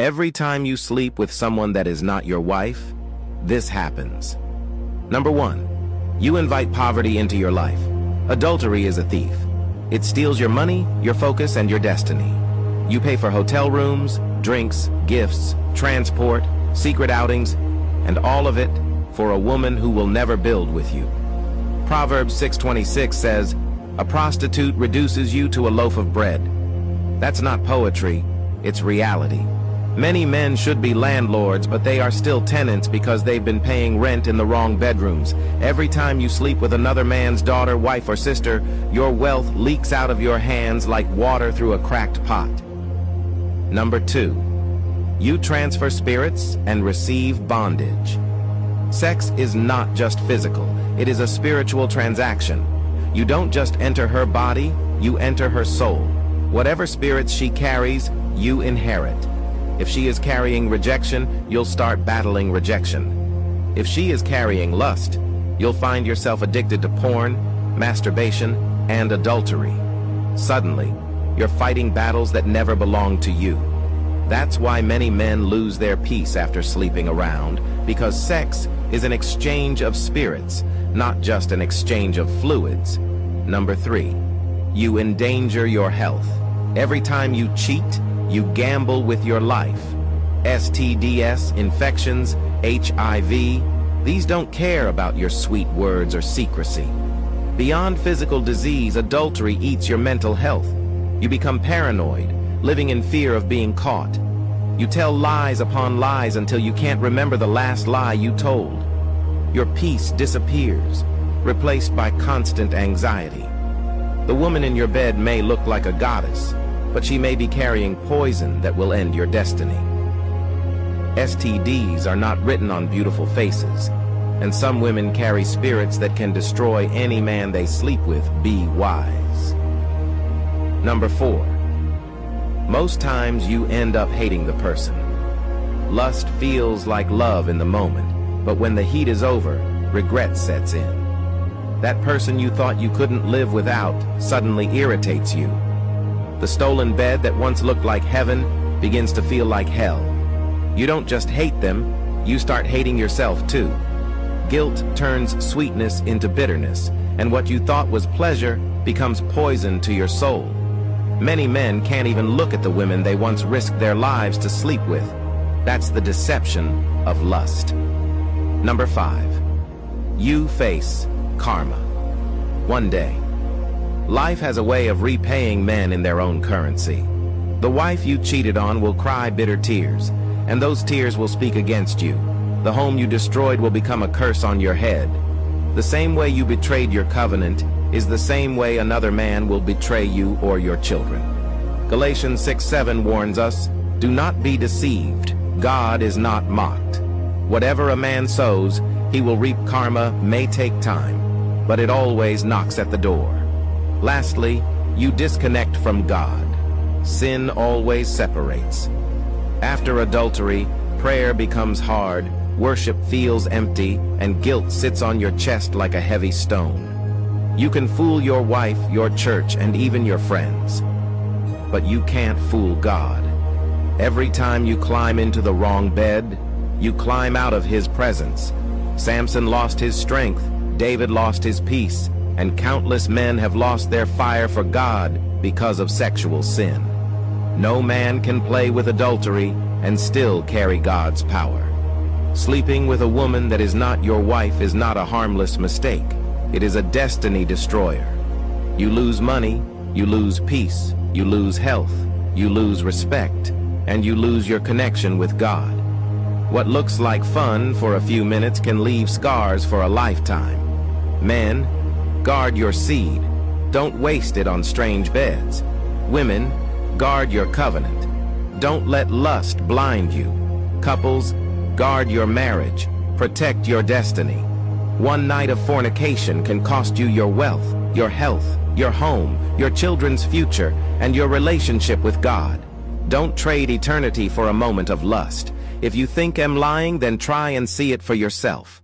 Every time you sleep with someone that is not your wife, this happens. Number 1. You invite poverty into your life. Adultery is a thief. It steals your money, your focus, and your destiny. You pay for hotel rooms, drinks, gifts, transport, secret outings, and all of it for a woman who will never build with you. Proverbs 6:26 says, "A prostitute reduces you to a loaf of bread." That's not poetry, it's reality. Many men should be landlords, but they are still tenants because they've been paying rent in the wrong bedrooms. Every time you sleep with another man's daughter, wife, or sister, your wealth leaks out of your hands like water through a cracked pot. Number 2. You transfer spirits and receive bondage. Sex is not just physical, it is a spiritual transaction. You don't just enter her body, you enter her soul. Whatever spirits she carries, you inherit. If she is carrying rejection, you'll start battling rejection. If she is carrying lust, you'll find yourself addicted to porn, masturbation, and adultery. Suddenly, you're fighting battles that never belonged to you. That's why many men lose their peace after sleeping around, because sex is an exchange of spirits, not just an exchange of fluids. Number 3. You endanger your health. Every time you cheat, you gamble with your life. STDs, infections, HIV, these don't care about your sweet words or secrecy. Beyond physical disease, adultery eats your mental health. You become paranoid, living in fear of being caught. You tell lies upon lies until you can't remember the last lie you told. Your peace disappears, replaced by constant anxiety. The woman in your bed may look like a goddess, but she may be carrying poison that will end your destiny. STDs are not written on beautiful faces, and some women carry spirits that can destroy any man they sleep with. Be wise. Number 4. Most times you end up hating the person. Lust feels like love in the moment, but when the heat is over, regret sets in. That person you thought you couldn't live without suddenly irritates you. The stolen bed that once looked like heaven begins to feel like hell. You don't just hate them, you start hating yourself too. Guilt turns sweetness into bitterness, and what you thought was pleasure becomes poison to your soul. Many men can't even look at the women they once risked their lives to sleep with. That's the deception of lust. Number 5. You face karma. One day, life has a way of repaying men in their own currency. The wife you cheated on will cry bitter tears, and those tears will speak against you. The home you destroyed will become a curse on your head. The same way you betrayed your covenant is the same way another man will betray you or your children. Galatians 6:7 warns us, "Do not be deceived. God is not mocked. Whatever a man sows, he will reap. Karma may take time, but it always knocks at the door." Lastly, you disconnect from God. Sin always separates. After adultery, prayer becomes hard, worship feels empty, and guilt sits on your chest like a heavy stone. You can fool your wife, your church, and even your friends, but you can't fool God. Every time you climb into the wrong bed, you climb out of His presence. Samson lost his strength, David lost his peace, and countless men have lost their fire for God because of sexual sin. No man can play with adultery and still carry God's power. Sleeping with a woman that is not your wife is not a harmless mistake. It is a destiny destroyer. You lose money, you lose peace, you lose health, you lose respect, and you lose your connection with God. What looks like fun for a few minutes can leave scars for a lifetime. Men, guard your seed. Don't waste it on strange beds. Women, guard your covenant. Don't let lust blind you. Couples, guard your marriage. Protect your destiny. One night of fornication can cost you your wealth, your health, your home, your children's future, and your relationship with God. Don't trade eternity for a moment of lust. If you think I'm lying, then try and see it for yourself.